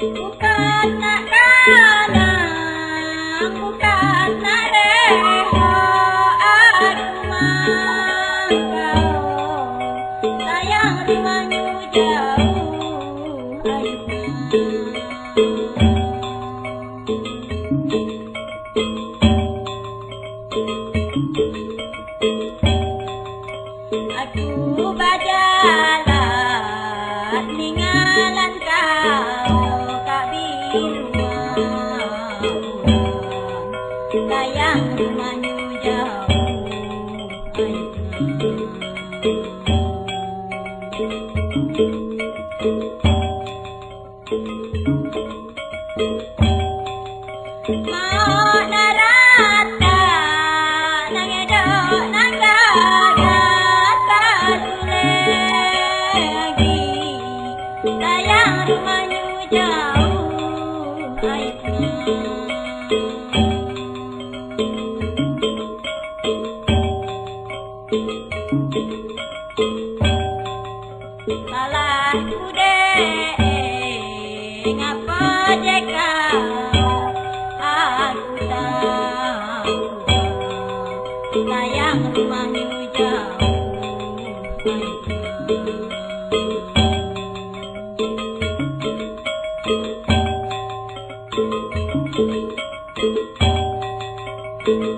bukan nak kana, bukan nak reho, aku mah kau sayang rumahmu jauh, ayo aku berjalan tinggalan kau tak biruan sayang rumahmu jauh, ayo mau narata nangedok nanggagat lagi sayang rumahmu jauh, ayo salahku deh ngapa jeka aku tahu sayang rumahmu jauh,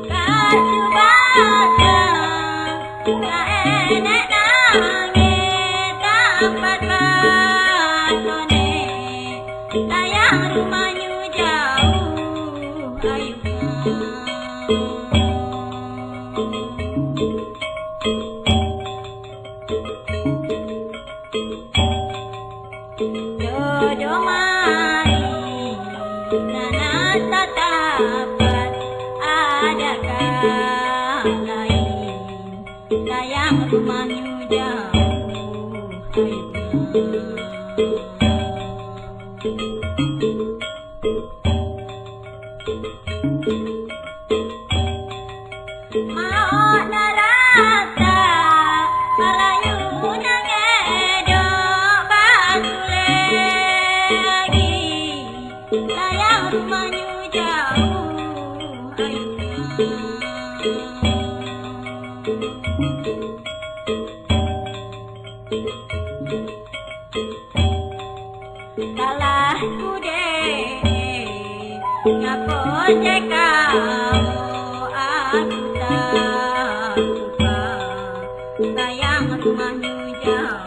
kaju batang gak enak nangis tempat batone sayang rumahmu jauh, ayo jodoh mari nana tatapat adakah lain sayang rumahmu jauh, ayo mau narata alayu nangedok batule lagi sayang rumahmu jauh, ayo salahku deh ngapo jeka aku tahu sayang rumahmu jauh,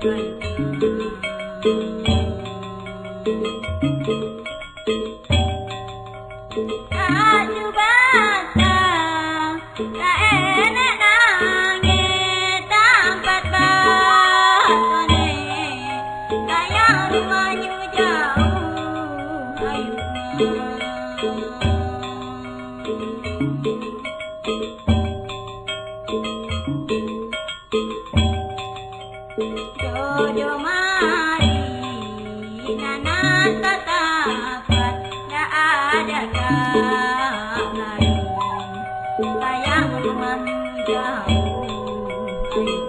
ayo kaju batang tak enak nangis tempat batone sayang rumahmu jauh, ayo jodoh mari nana tatapat gak adakah lain sayang rumahmu jauh, ayo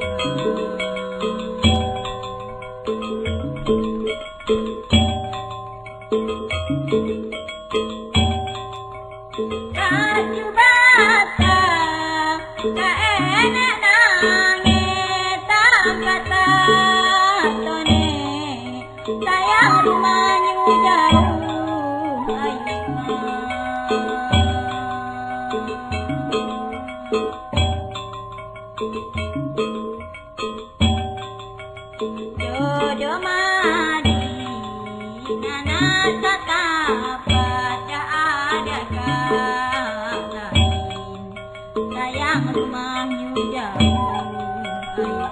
kaju batang gak enak nangis tempat batone sayang rumahmu jauh, ayo jodoh mari nana tatapat gak adakah lain sayang rumahmu jauh, ayo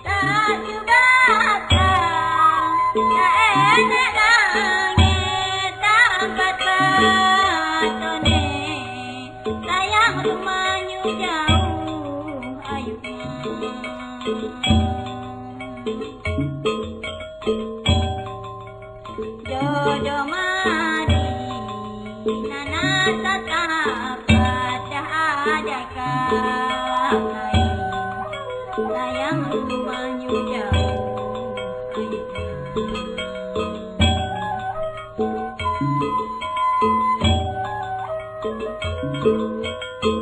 kaju batang gak enak nangis tempat batone sayang rumahmu jauh, ayo jodoh mari nana tetap pada ada kawin sayang rumahnya jauh aja.